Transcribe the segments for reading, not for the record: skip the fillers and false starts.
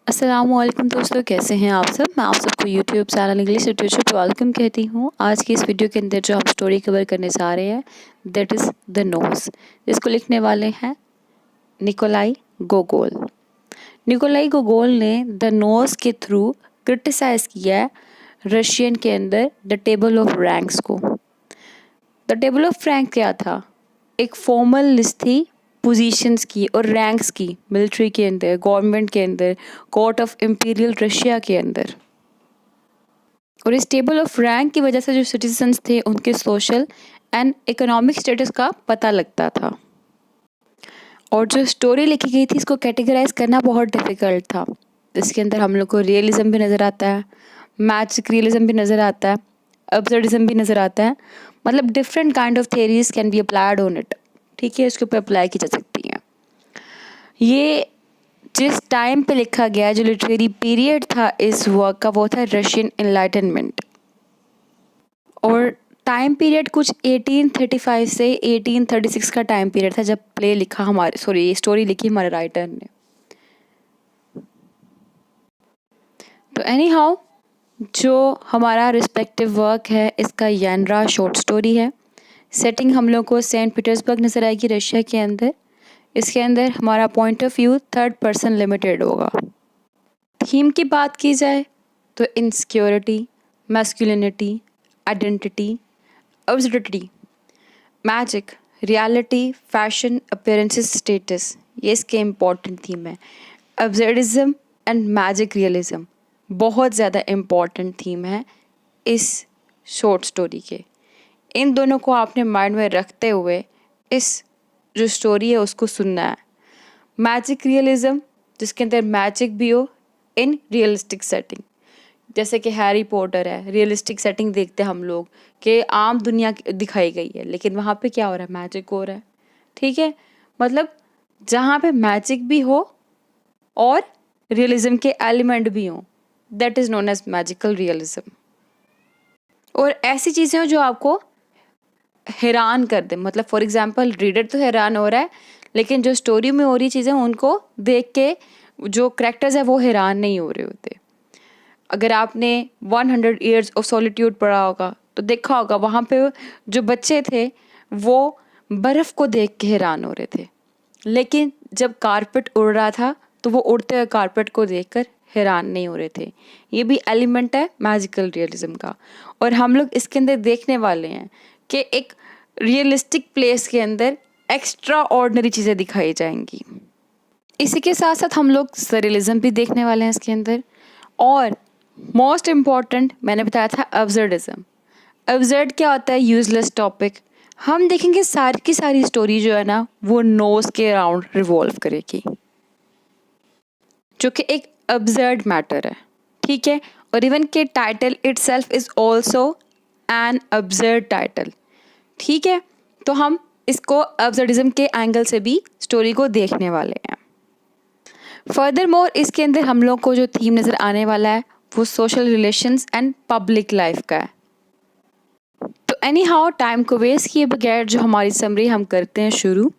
अस्सलामुअलैकुम दोस्तों, कैसे हैं आप सब। मैं आप सबको यूट्यूब चैनल इंग्लिश लिटरेचर पे वेलकम कहती हूँ। आज की इस वीडियो के अंदर जो हम स्टोरी कवर करने जा रहे हैं दैट इज़ द नोज़, जिसको लिखने वाले हैं निकोलाई गोगोल। निकोलाई गोगोल ने द नोज़ के थ्रू क्रिटिसाइज किया है रशियन के अंदर द टेबल ऑफ रैंक्स को। द टेबल ऑफ रैंक क्या था? एक फॉर्मल लिस्ट थी पोजीशंस की और रैंक्स की, मिलिट्री के अंदर, गवर्नमेंट के अंदर, कोर्ट ऑफ इम्पीरियल रशिया के अंदर। और इस टेबल ऑफ रैंक की वजह से जो सिटीजन्स थे उनके सोशल एंड इकोनॉमिक स्टेटस का पता लगता था। और जो स्टोरी लिखी गई थी इसको कैटेगराइज करना बहुत डिफ़िकल्ट था। इसके अंदर हम लोग को रियलिज्म भी नज़र आता है, मैजिक रियलिज्म भी नज़र आता है, अब्सर्डिज्म भी नज़र आता है। मतलब different kind of theories can be applied on it. ठीक है, इसके ऊपर अप्लाई की जा सकती हैं। ये जिस टाइम पे लिखा गया, जो लिटरेरी पीरियड था इस वर्क का, वो था रशियन एनलाइटनमेंट। और टाइम पीरियड कुछ 1835 से 1836 का टाइम पीरियड था जब प्ले लिखा ये स्टोरी लिखी हमारे राइटर ने। तो एनी हाउ, जो हमारा रिस्पेक्टिव वर्क है इसका यानरा शॉर्ट स्टोरी है। सेटिंग हम लोग को सेंट पीटर्सबर्ग नज़र आएगी रशिया के अंदर। इसके अंदर हमारा point of view third person limited होगा। थीम की बात की जाए तो insecurity, masculinity, identity, absurdity, magic, reality, fashion, appearances, status, ये इसके इम्पॉर्टेंट थीम है। अब्सर्डिज्म एंड मैजिक रियलिज्म बहुत ज़्यादा इम्पॉर्टेंट थीम है इस शॉर्ट स्टोरी के। इन दोनों को आपने माइंड में रखते हुए इस जो स्टोरी है उसको सुनना है। मैजिक रियलिज्म, जिसके अंदर मैजिक भी हो इन रियलिस्टिक सेटिंग, जैसे कि हैरी पॉटर है, रियलिस्टिक सेटिंग देखते हैं हम लोग कि आम दुनिया दिखाई गई है, लेकिन वहाँ पे क्या हो रहा है, मैजिक हो रहा है। ठीक है, मतलब जहाँ पे मैजिक भी हो और रियलिज्म के एलिमेंट भी हों, that is known as magical realism. और ऐसी चीज़ें हो जो आपको हैरान कर दे, मतलब फॉर एग्जांपल रीडर तो हैरान हो रहा है, लेकिन जो स्टोरी में हो रही चीज़ें उनको देख के जो करेक्टर्स है वो हैरान नहीं हो रहे होते। अगर आपने 100 ईयर्स ऑफ सॉलिट्यूड पढ़ा होगा तो देखा होगा वहाँ पे जो बच्चे थे वो बर्फ़ को देख के हैरान हो रहे थे, लेकिन जब कारपेट उड़ रहा था तो वो उड़ते हुए कारपेट को देखकर हैरान नहीं हो रहे थे। ये भी एलिमेंट है मैजिकल रियलिज्म का। और हम लोग इसके अंदर देखने वाले हैं कि एक रियलिस्टिक प्लेस के अंदर एक्स्ट्रा ऑर्डिनरी चीज़ें दिखाई जाएंगी। इसी के साथ साथ हम लोग सरियलिज्म भी देखने वाले हैं इसके अंदर। और मोस्ट इम्पॉर्टेंट मैंने बताया था अब्सर्डिज्म। अब्सर्ड क्या होता है? Useless topic. हम देखेंगे सारी की सारी स्टोरी जो है ना वो नोज के अराउंड रिवॉल्व करेगी, जो कि एक अब्सर्ड मैटर है। ठीक है, और इवन के title itself is also an absurd title. ठीक है, तो हम इसको अब्सर्डिज्म के एंगल से भी स्टोरी को देखने वाले हैं। फर्दर मोर इसके अंदर हम लोग को जो थीम नज़र आने वाला है वो social relations and public life का है। तो एनी हाउ, टाइम को वेस्ट किए बगैर जो हमारी समरी हम करते हैं शुरू।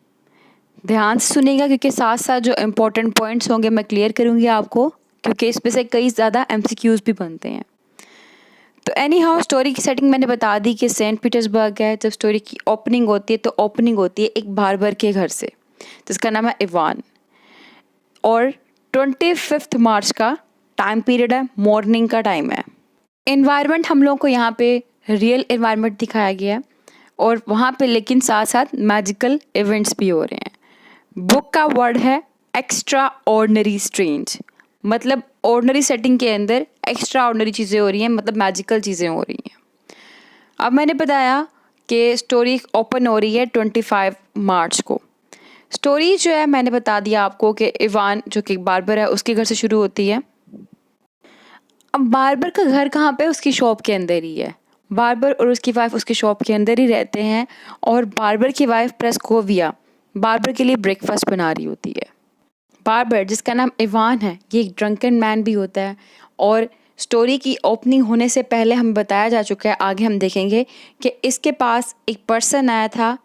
ध्यान से सुनिएगा क्योंकि साथ साथ जो इम्पोर्टेंट पॉइंट्स होंगे मैं क्लियर करूँगी आपको, क्योंकि इस पे से कई ज़्यादा एमसीक्यूज़ भी बनते हैं। तो एनी हाउ, स्टोरी की सेटिंग मैंने बता दी कि सेंट पीटर्सबर्ग है। जब स्टोरी की ओपनिंग होती है तो ओपनिंग होती है एक बार्बर के घर से जिसका नाम है इवान। और 25 मार्च का टाइम पीरियड है, मॉर्निंग का टाइम है। एनवायरनमेंट हम लोगों को यहाँ पे रियल एनवायरनमेंट दिखाया गया है और वहाँ पे लेकिन साथ साथ मैजिकल इवेंट्स भी हो रहे हैं। बुक का वर्ड है एक्स्ट्रा ऑर्डिनरी स्ट्रेंज, मतलब ऑर्डिनरी सेटिंग के अंदर एक्स्ट्रा ऑर्डिनरी चीज़ें हो रही हैं, मतलब मैजिकल चीज़ें हो रही हैं। अब मैंने बताया कि स्टोरी ओपन हो रही है 25 मार्च को। स्टोरी जो है मैंने बता दिया आपको कि इवान जो कि बार्बर है उसके घर से शुरू होती है। अब बार्बर का घर कहाँ पे? उसकी शॉप के अंदर ही है। बार्बर और उसकी वाइफ उसकी शॉप के अंदर ही रहते हैं और बार्बर की वाइफ प्रेस्कोविया बार्बर के लिए ब्रेकफास्ट बना रही होती है। बार्बर, जिसका नाम इवान है, ये एक ड्रंकन मैन भी होता है। और स्टोरी की ओपनिंग होने से पहले हमें बताया जा चुका है, आगे हम देखेंगे कि इसके पास एक पर्सन आया था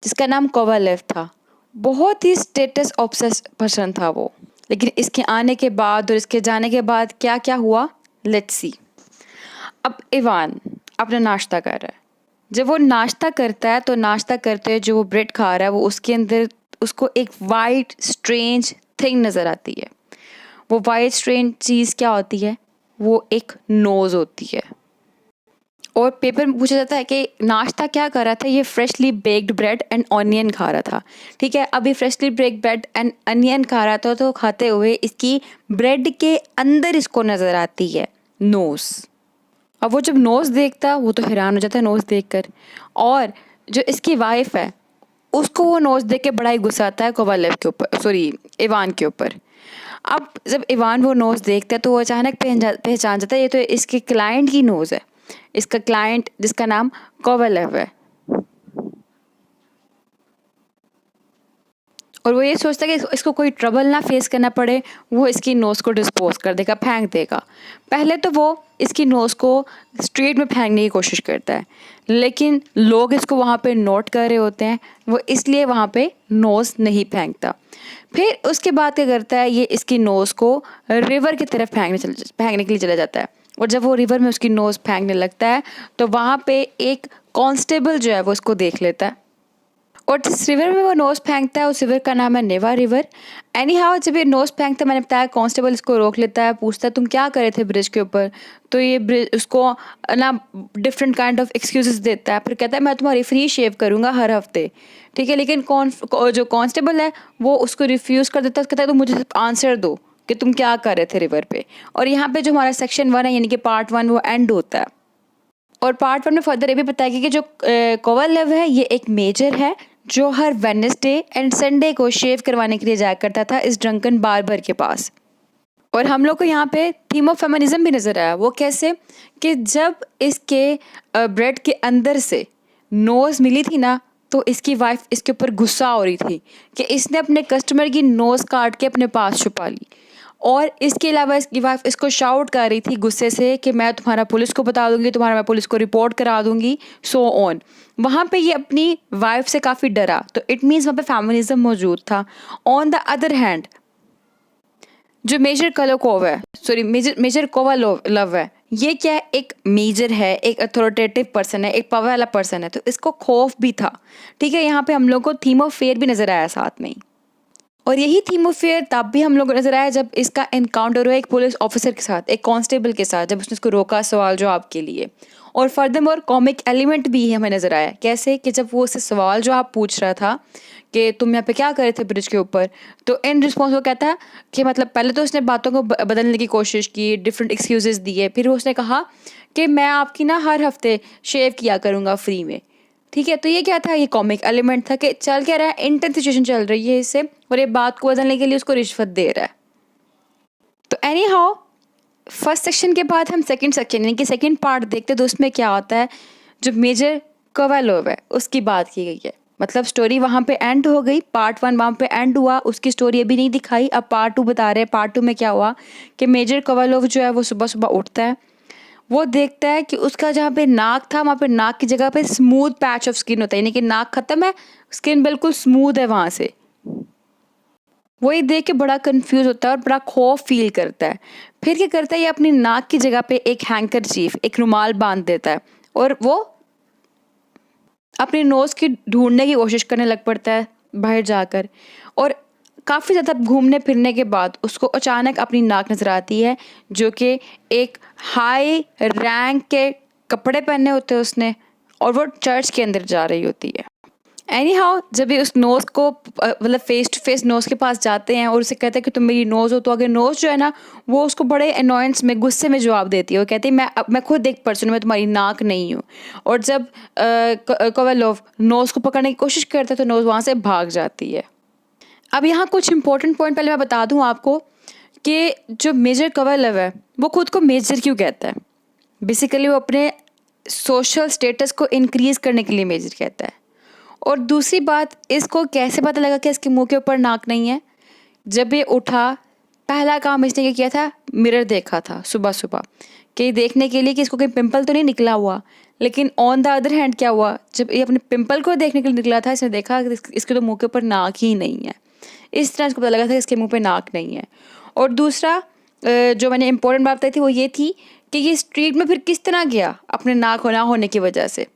जिसका नाम कोवालेव था। बहुत ही स्टेटस ऑब्सेस्ड पर्सन था वो। लेकिन इसके आने के बाद और इसके जाने के बाद क्या क्या हुआ, लेट्स सी। अब इवान अपना नाश्ता कर रहा है। जब वो नाश्ता करता है तो नाश्ता करते हुए जो वो ब्रेड खा रहा है वो उसके अंदर उसको एक वाइट स्ट्रेंज थिंग नज़र आती है। वो वाइट स्ट्रेंज चीज़ क्या होती है, वो एक नोज़ होती है। और पेपर में पूछा जाता है कि नाश्ता क्या कर रहा था, ये freshly baked bread and onion खा रहा था। ठीक है, अभी freshly baked bread and onion खा रहा था तो खाते हुए इसकी ब्रेड के अंदर इसको नज़र आती है नोज़। अब वो जब नोज़ देखता है वो तो हैरान हो जाता है नोज़ देखकर, और जो इसकी वाइफ है उसको वो नोज़ देख के बड़ा ही गुस्सा आता है कोवालेव के ऊपर, सॉरी इवान के ऊपर। अब जब इवान वो नोज़ देखता है तो वो अचानक पहचान जाता है ये तो इसके क्लाइंट की नोज़ है, इसका क्लाइंट जिसका नाम कोवालेव है। और वो ये सोचता है कि इसको कोई ट्रबल ना फेस करना पड़े, वो इसकी नोज़ को डिस्पोज कर देगा, फेंक देगा। पहले तो वो इसकी नोज़ को स्ट्रीट में फेंकने की कोशिश करता है, लेकिन लोग इसको वहाँ पे नोट कर रहे होते हैं, वो इसलिए वहाँ पे नोज़ नहीं फेंकता। फिर उसके बाद क्या करता है, ये इसकी नोज़ को रिवर की तरफ फेंकने के लिए चला जाता है। और जब वो रिवर में उसकी नोज़ फेंकने लगता है तो वहाँ पे एक कांस्टेबल जो है वो इसको देख लेता है, और जिस रिवर में वो नोज़ फेंकता है उस रिवर का नाम है नेवा रिवर। एनी हाउ जब ये नोज़ फेंकता है, मैंने बताया कांस्टेबल इसको रोक लेता है, पूछता है तुम क्या कर रहे थे ब्रिज के ऊपर। तो ये ब्रिज उसको ना डिफरेंट काइंड ऑफ एक्सक्यूजेस देता है, फिर कहता है मैं तुम्हारी फ्री शेव करूँगा हर हफ्ते। ठीक है, लेकिन जो कांस्टेबल है वो उसको रिफ्यूज़ कर देता है, कहता है तुम मुझे आंसर दो कि तुम क्या कर रहे थे रिवर पे। और यहाँ पे जो हमारा सेक्शन 1 है यानी कि पार्ट 1 वो एंड होता है। और पार्ट 1 में फर्दर ये भी बताया गया कि जो कोवालेव है ये एक मेजर है जो हर वेडनेसडे एंड संडे को शेव करवाने के लिए जाया करता था इस ड्रंकन बार्बर के पास। और हम लोग को यहाँ पे थीम ऑफ फेमिनिज्म भी नज़र आया। वो कैसे कि जब इसके ब्रेड के अंदर से नोज़ मिली थी ना, तो इसकी वाइफ इसके ऊपर गुस्सा हो रही थी कि इसने अपने कस्टमर की नोज़ काट के अपने पास छुपा ली। और इसके अलावा इसकी वाइफ इसको शाउट कर रही थी गुस्से से कि मैं तुम्हारा पुलिस को बता दूंगी, मैं पुलिस को रिपोर्ट करा दूंगी, सो ऑन। वहाँ पे ये अपनी वाइफ से काफ़ी डरा, तो इट मीन्स वहाँ पे फेमिनिज्म मौजूद था। ऑन द अदर हैंड जो मेजर कोवालेव है, ये क्या है, एक मेजर है, एक अथॉरिटेटिव पर्सन है, एक पावर वाला पर्सन है, तो इसको खौफ भी था। ठीक है, यहाँ पे हम लोग को थीम ऑफ फेयर भी नज़र आया साथ में ही। और यही थीम ऑफ फेयर तब भी हम लोग को नजर आया जब इसका एनकाउंटर हुआ एक पुलिस ऑफिसर के साथ, एक कांस्टेबल के साथ, जब उसने उसको रोका सवाल जवाब के लिए। और फर्दरमोर कॉमिक एलिमेंट भी हमें नज़र आया, कैसे कि जब वो उससे सवाल जवाब पूछ रहा था कि तुम यहाँ पे क्या कर रहे थे ब्रिज के ऊपर, तो इन रिस्पॉन्स वो कहता है कि मतलब पहले तो उसने बातों को बदलने की कोशिश की, डिफरेंट एक्सक्यूजेस दिए, फिर उसने कहा कि मैं आपकी ना हर हफ्ते शेव किया करूँगा फ्री में। ठीक है, तो ये क्या था, ये कॉमिक एलिमेंट था कि चल क्या रहा है, इंटेंस सिचुएशन चल रही है इससे, और ये बात को बदलने के लिए उसको रिश्वत दे रहा है। तो एनी हाउ फर्स्ट सेक्शन के बाद हम सेकंड सेक्शन यानी कि सेकंड पार्ट देखते हैं, तो उसमें क्या होता है, जो मेजर कोवालेव है उसकी बात की गई है। मतलब स्टोरी वहाँ पे एंड हो गई, पार्ट 1 वहाँ पे एंड हुआ, उसकी स्टोरी अभी नहीं दिखाई, अब पार्ट 2 बता रहे हैं। पार्ट 2 में क्या हुआ कि मेजर कोवालेव जो है वो सुबह सुबह उठता है, वो देखता है कि उसका जहाँ पे नाक था वहाँ पे नाक की जगह पे स्मूथ पैच ऑफ स्किन होता है, यानी कि नाक खत्म है, स्किन बिल्कुल स्मूथ है वहाँ से। वो ये देख के बड़ा कंफ्यूज होता है और बड़ा खौफ फील करता है। फिर क्या करता है, ये अपनी नाक की जगह पे एक हैंकरचीफ, एक रुमाल बांध देता है, और वो अपनी नोज़ की ढूंढने की कोशिश करने लग पड़ता है बाहर जाकर। और काफ़ी ज़्यादा घूमने फिरने के बाद उसको अचानक अपनी नाक नज़र आती है, जो कि एक हाई रैंक के कपड़े पहने होते हैं उसने, और वो चर्च के अंदर जा रही होती है। एनी हाउ जब ये उस नोज़ को मतलब फेस टू फेस नोज़ के पास जाते हैं और उसे कहते हैं कि तुम मेरी नोज़ हो, तो अगर नोज़ जो है ना वो उसको बड़े अनोयंस में, गुस्से में जवाब देती है। वो कहती है मैं खुद एक पर्सन हूँ, मैं तुम्हारी नाक नहीं हूँ। और जब कोवालेव नोज़ को पकड़ने की कोशिश करता है तो नोज़ वहाँ से भाग जाती है। अब यहाँ कुछ इंपॉर्टेंट पॉइंट पहले मैं बता दूँ आपको कि जो मेजर कोवालेव है वो खुद को मेजर क्यों कहता है। बेसिकली वो अपने सोशल स्टेटस को इंक्रीज़ करने के लिए मेजर कहता है। और दूसरी बात, इसको कैसे पता लगा कि इसके मुंह के ऊपर नाक नहीं है। जब ये उठा, पहला काम इसने क्या किया था, मिरर देखा था सुबह सुबह, कि देखने के लिए कि इसको कहीं पिंपल तो नहीं निकला हुआ। लेकिन ऑन द अदर हैंड क्या हुआ, जब ये अपने पिंपल को देखने के लिए निकला था, इसने देखा कि इसके तो मुंह के ऊपर नाक ही नहीं है। इस तरह इसको पता लगा था कि इसके मुंह पे नाक नहीं है। और दूसरा जो मैंने इंपॉर्टेंट बात बताई थी वो ये थी कि ये स्ट्रीट में फिर किस तरह गया अपने नाक ना होने की वजह से,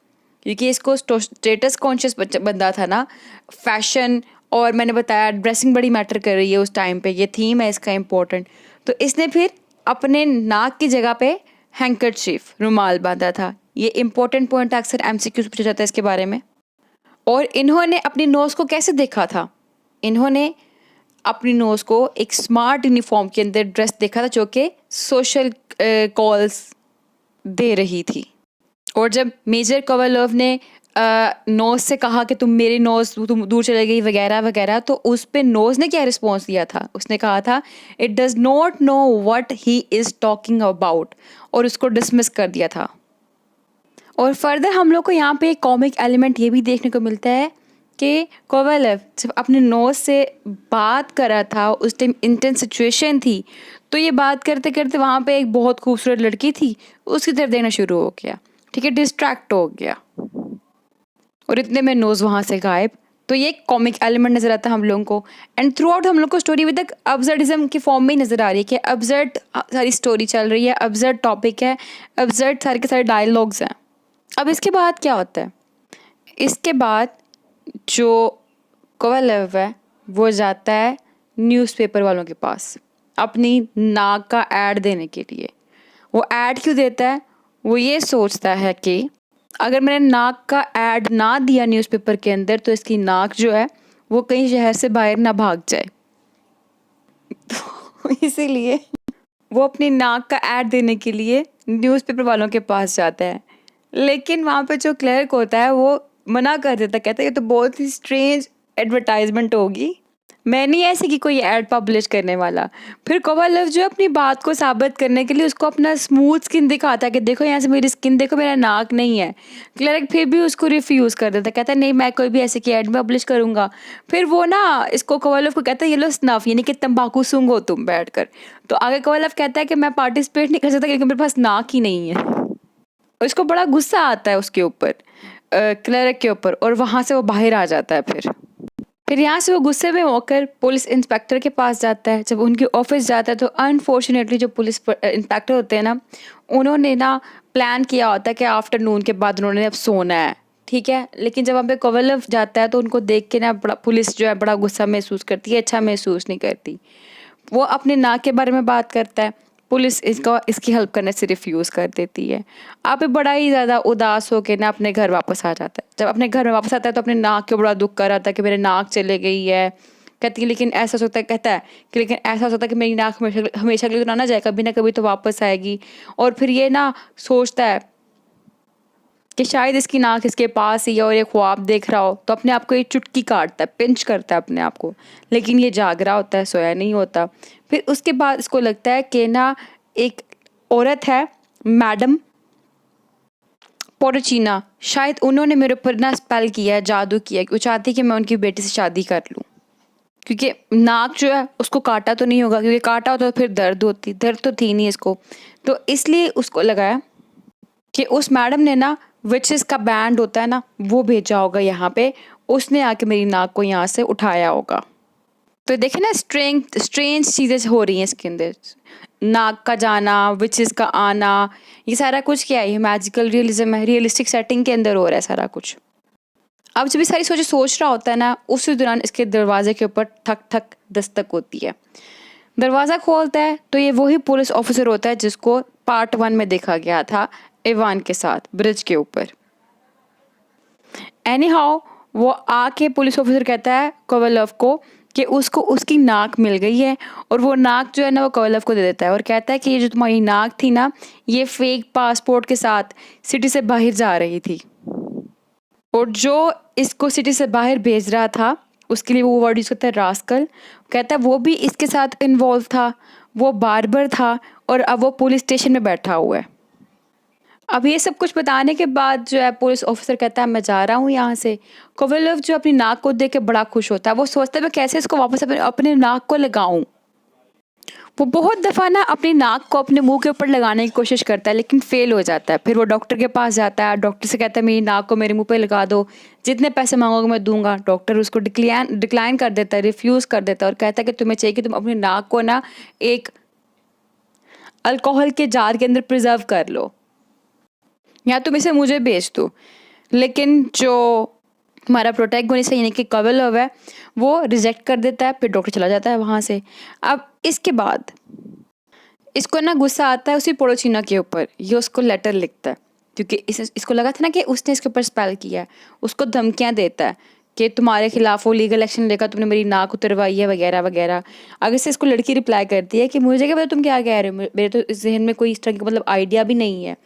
क्योंकि इसको स्टेटस कॉन्शियस बंदा था ना, फैशन और मैंने बताया ड्रेसिंग बड़ी मैटर कर रही है उस टाइम पे, ये थीम है इसका इम्पोर्टेंट। तो इसने फिर अपने नाक की जगह पे हैंकरचीफ रुमाल बांधा था। ये इम्पोर्टेंट पॉइंट अक्सर एमसीक्यूज पूछा जाता है इसके बारे में। और इन्होंने अपनी नोज़ को कैसे देखा था? इन्होंने अपनी नोज़ को एक स्मार्ट यूनिफॉर्म के अंदर ड्रेस देखा था जो कि सोशल कॉल्स दे रही थी। और जब मेजर कोवालोव ने नोज़ से कहा कि तुम मेरी नोज़ तुम दूर चले गई वगैरह वगैरह, तो उस पे नोज़ ने क्या रिस्पॉन्स दिया था? उसने कहा था it does not know what he is talking about, और उसको डिसमिस कर दिया था। और फर्दर हम लोग को यहाँ पे एक कॉमिक एलिमेंट ये भी देखने को मिलता है कि कोवालेव जब अपने नोज़ से बात कर रहा था, उस टाइम इंटेंस सिचुएशन थी, तो ये बात करते करते वहाँ पे एक बहुत खूबसूरत लड़की थी, उसकी तरफ देखना शुरू हो गया, ठीक है, डिस्ट्रैक्ट हो गया, और इतने में नोज़ वहाँ से गायब। तो ये एक कॉमिक एलिमेंट नज़र आता है हम लोगों को। एंड थ्रू आउट हम लोग को स्टोरी अभी तक अब्सर्डिज्म की फॉर्म में ही नज़र आ रही है कि अब्सर्ड सारी स्टोरी चल रही है, अब्सर्ड टॉपिक है, अब्सर्ड सारे के सारे डायलॉग्स हैं। अब इसके बाद क्या होता है? इसके बाद जो कोवालेव है वो जाता है न्यूज़पेपर वालों के पास अपनी नाक का ऐड देने के लिए। वो ऐड क्यों देता है? वो ये सोचता है कि अगर मैंने नाक का ऐड ना दिया न्यूज़पेपर के अंदर तो इसकी नाक जो है वो कहीं शहर से बाहर ना भाग जाए। तो इसीलिए वो अपनी नाक का ऐड देने के लिए न्यूज़पेपर वालों के पास जाता है, लेकिन वहाँ पे जो क्लर्क होता है वो मना कर देता, कहता है ये तो बहुत ही स्ट्रेंज एडवर्टाइजमेंट होगी, मैं नहीं ऐसे कि कोई ऐड पब्लिश करने वाला। फिर कोवालेव जो अपनी बात को साबित करने के लिए उसको अपना स्मूथ स्किन दिखाता है कि देखो यहाँ से मेरी स्किन देखो, मेरा नाक नहीं है। क्लर्क फिर भी उसको रिफ्यूज़ कर देता, कहता है नहीं मैं कोई भी ऐसे की ऐड पब्लिश करूँगा। फिर वो ना इसको कोवालेव को कहता है ये लो स्नफ, यानी कि तंबाकू सूंघो तुम बैठ कर। तो आगे कोवालेव कहता है कि मैं पार्टिसिपेट नहीं कर सकता क्योंकि मेरे पास नाक ही नहीं है। और इसको बड़ा गुस्सा आता है उसके ऊपर, क्लर्क के ऊपर, और वहाँ से वो बाहर आ जाता है। फिर यहाँ से वो गुस्से में होकर पुलिस इंस्पेक्टर के पास जाता है। जब उनके ऑफिस जाता है तो अनफॉर्चुनेटली जो पुलिस इंस्पेक्टर होते हैं ना, उन्होंने ना प्लान किया होता है कि आफ्टरनून के बाद उन्होंने अब सोना है, ठीक है। लेकिन जब वहाँ पे कोवालेव जाता है तो उनको देख के ना बड़ा पुलिस जो है बड़ा गुस्सा महसूस करती है, अच्छा महसूस नहीं करती। वो अपने नाक के बारे में बात करता है, पुलिस इसकी हेल्प करने से रिफ्यूज़ कर देती है। आप बड़ा ही ज़्यादा उदास होकर ना अपने घर वापस आ जाता है। जब अपने घर में वापस आता है तो अपने नाक के बड़ा दुख कर रहा था कि मेरे नाक चले गई है। कहती है लेकिन ऐसा सोचता है, कहता है कि लेकिन ऐसा सोचता है कि मेरी नाक हमेशा के लिए तो ना जाए, कभी ना कभी तो वापस आएगी। और फिर ये ना सोचता है कि शायद इसकी नाक इसके पास ही है और ये ख्वाब देख रहा हो, तो अपने आप को ये चुटकी काटता है, पिंच करता है अपने आप को, लेकिन ये जाग रहा होता है, सोया नहीं होता। फिर उसके बाद इसको लगता है कि ना एक औरत है मैडम पोरोचीना, शायद उन्होंने मेरे ऊपर ना स्पेल किया है, जादू किया है, वो चाहती है कि मैं उनकी बेटी से शादी कर लूँ, क्योंकि नाक जो है उसको काटा तो नहीं होगा, क्योंकि काटा होता तो फिर दर्द तो थी नहीं इसको। तो इसलिए उसको लगाया कि उस मैडम ने ना विचेस का बैंड होता है ना वो भेजा होगा यहाँ पे, उसने आके मेरी नाक को यहाँ से उठाया होगा। तो देखे ना स्ट्रेंज चीज़ें हो रही हैं इसके अंदर, नाक का जाना, विचेस का आना, ये सारा कुछ क्या है, ये मैजिकल रियलिज्म है, रियलिस्टिक सेटिंग के अंदर हो रहा है सारा कुछ। अब जब ये सारी सोच रहा होता है ना, उसी दौरान इसके दरवाजे के ऊपर ठक ठक दस्तक होती है। दरवाज़ा खोलता है तो ये वही पुलिस ऑफिसर होता है जिसको पार्ट 1 में देखा गया था इवान के साथ ब्रिज के ऊपर। एनी हाउ वो आके पुलिस ऑफिसर कहता है कोवालेव को कि उसको उसकी नाक मिल गई है, और वो नाक जो है ना वो कोवालेव को दे देता है और कहता है कि ये जो तुम्हारी नाक थी ना, ये फेक पासपोर्ट के साथ सिटी से बाहर जा रही थी, और जो इसको सिटी से बाहर भेज रहा था उसके लिए वो वर्ड यूज़ करता है रास्कल। कहता है वो भी इसके साथ इन्वॉल्व था, वो बार्बर था, और अब वो पुलिस स्टेशन में बैठा हुआ है। अब ये सब कुछ बताने के बाद जो है पुलिस ऑफिसर कहता है मैं जा रहा हूँ यहाँ से। कोवालेव जो अपनी नाक को देख के बड़ा खुश होता है, वो सोचता है मैं कैसे इसको वापस अपने नाक को लगाऊं। वो बहुत दफ़ा ना अपनी नाक को अपने मुंह के ऊपर लगाने की कोशिश करता है लेकिन फ़ेल हो जाता है। फिर वो डॉक्टर के पास जाता है, डॉक्टर से कहता है मेरी नाक को मेरे मुंह पे लगा दो, जितने पैसे मांगोगे मैं दूंगा। डॉक्टर उसको डिक्लाइन कर देता है, रिफ्यूज़ कर देता है और कहता है कि तुम्हें चाहिए कि तुम अपनी नाक को ना एक अल्कोहल के जार के अंदर प्रिजर्व कर लो या तुम इसे मुझे बेच दो। लेकिन जो हमारा प्रोटैगनिस्ट है यानी कि कवलव है, वो रिजेक्ट कर देता है। फिर डॉक्टर चला जाता है वहाँ से। अब इसके बाद इसको ना गुस्सा आता है उसी पोडोचीना के ऊपर। ये उसको लेटर लिखता है क्योंकि इसको लगा था ना कि उसने इसके ऊपर स्पेल किया है। उसको धमकियाँ देता है कि तुम्हारे खिलाफ वो लीगल एक्शन लेगा, तुमने मेरी नाक उतरवाई है वगैरह वगैरह। आगे से इसको लड़की रिप्लाई करती है कि मुझे क्या पता तुम क्या कह रहे हो, मेरे तो इस जहन में कोई इस तरह का मतलब आइडिया भी नहीं है।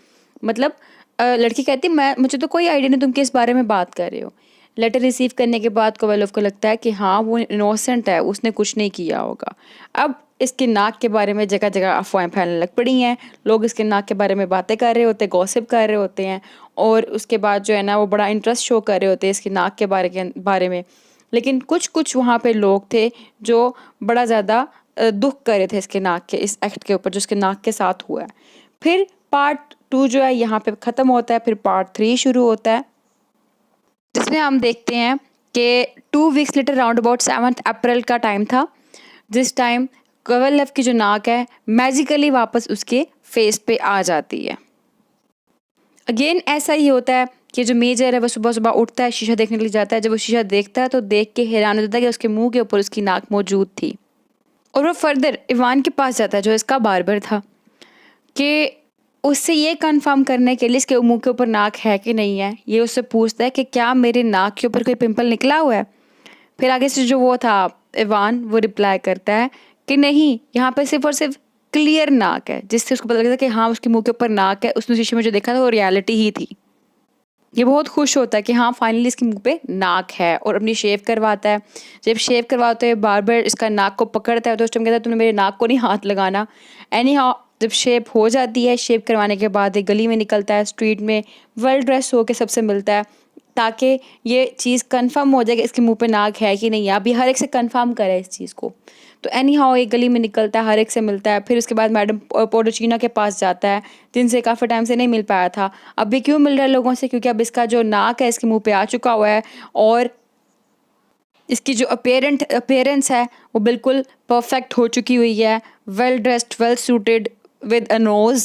मतलब लड़की कहती मुझे तो कोई आइडिया नहीं तुम किस बारे में बात कर रहे हो। लेटर रिसीव करने के बाद कोवेलोव को लगता है कि हाँ वो इनोसेंट है, उसने कुछ नहीं किया होगा। अब इसके नाक के बारे में जगह जगह अफवाहें फैलने लग पड़ी हैं। लोग इसके नाक के बारे में बातें कर रहे होते हैं, गॉसिप कर रहे होते हैं और उसके बाद जो है ना वो बड़ा इंटरेस्ट शो कर रहे होते हैं इसकी नाक के बारे में। लेकिन कुछ कुछ वहाँ पे लोग थे जो बड़ा ज़्यादा दुख कर रहे थे इसके नाक के इस एक्ट के ऊपर जो इसके नाक के साथ हुआ है। फिर पार्ट 2 जो है यहाँ पे ख़त्म होता है। फिर पार्ट 3 शुरू होता है जिसमें हम देखते हैं कि 2 वीक्स लेटर राउंड अबाउट 7 अप्रैल का टाइम था, जिस टाइम कोवेलोव की जो नाक है मैजिकली वापस उसके फेस पे आ जाती है। अगेन ऐसा ही होता है कि जो मेजर है वो सुबह सुबह उठता है, शीशा देखने के लिए जाता है। जब वो शीशा देखता है तो देख के हैरान हो जाता है कि उसके मुंह के ऊपर उसकी नाक मौजूद थी। और वो फर्दर इवान के पास जाता है जो इसका बार्बर था कि उससे ये कंफर्म करने के लिए इसके मुंह के ऊपर नाक है कि नहीं है। ये उससे पूछता है कि क्या मेरे नाक के ऊपर कोई पिंपल निकला हुआ है। फिर आगे से जो वो था इवान वो रिप्लाई करता है कि नहीं, यहाँ पे सिर्फ और सिर्फ क्लियर नाक है, जिससे उसको पता लगता है कि हाँ उसके मुंह के ऊपर नाक है। उसने शीशे में जो देखा था वो रियलिटी ही थी। ये बहुत खुश होता है कि हाँ फाइनली इसके मुंह पे नाक है और अपनी शेव करवाता है। जब शेव करवाते हुए बार्बर इसका नाक को पकड़ता है तो उस टाइम कहता है तुमने मेरे नाक को नहीं हाथ लगाना। एनी हाउ जब शेव हो जाती है, शेव करवाने के बाद एक गली में निकलता है, स्ट्रीट में वेल ड्रेस होकर सबसे मिलता है ताकि ये चीज़ कंफर्म हो जाए कि इसके मुंह पे नाक है कि नहीं। अभी हर एक से कंफर्म करे इस चीज़ को। तो एनी हाउ एक गली में निकलता है, हर एक से मिलता है। फिर उसके बाद मैडम पोडोचीना के पास जाता है जिनसे काफ़ी टाइम से नहीं मिल पाया था। अब भी क्यों मिल रहा है लोगों से, क्योंकि अब इसका जो नाक है इसके मुंह पे आ चुका हुआ है और इसकी जो अपीयरेंस है वो बिल्कुल परफेक्ट हो चुकी हुई है। Well dressed, well suited with a nose.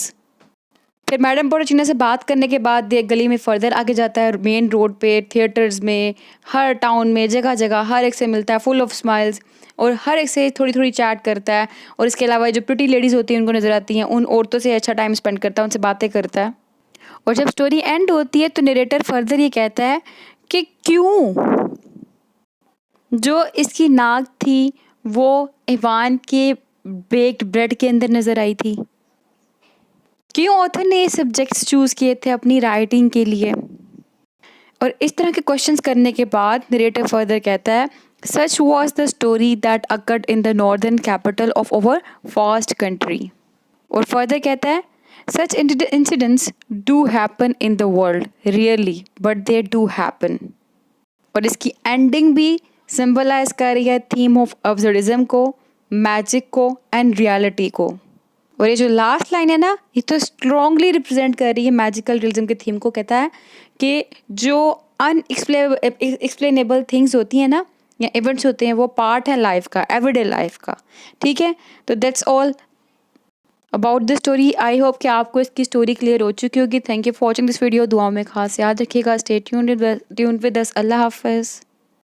फिर मैडम पोडोचीना से बात करने के बाद एक गली में फर्दर आगे जाता है, मेन रोड पे, थिएटर्स में, हर टाउन में, जगह जगह हर एक से मिलता है फुल ऑफ स्माइल्स और हर एक से थोड़ी थोड़ी चैट करता है। और इसके अलावा जो प्रिटी लेडीज़ होती हैं उनको नज़र आती हैं, उन औरतों से अच्छा टाइम स्पेंड करता है, उनसे बातें करता है। और जब स्टोरी एंड होती है तो नरेटर फर्दर ये कहता है कि क्यों जो इसकी नाक थी वो इवान के बेक्ड ब्रेड के अंदर नज़र आई थी। क्यों ऑथर ने ये सब्जेक्ट्स चूज़ किए थे अपनी राइटिंग के लिए। और इस तरह के क्वेश्चंस करने के बाद नरेटर फर्दर कहता है सच was the story that occurred in the northern capital of our fast country. और फर्दर कहता है such incidents do happen in the world really but they do happen. और इसकी एंडिंग भी सिंबलाइज कर रही है थीम ऑफ अब्सर्डिज्म को, मैजिक को एंड रियलिटी को। और ये जो लास्ट लाइन है ना ये तो स्ट्रॉन्गली रिप्रेजेंट कर रही है मैजिकल रियलिज्म के थीम को। कहता है कि जो अनएक्सप्लेनेबल थिंग्स होती हैं ना या इवेंट्स होते हैं वो पार्ट है लाइफ का, एवरीडे लाइफ का। ठीक है, तो that's all about the story. I hope कि आपको इसकी स्टोरी क्लियर हो चुकी होगी। Thank you for watching this video. दुआ में खास याद रखिएगा। Stay tuned with us. अल्लाह हाफिज़।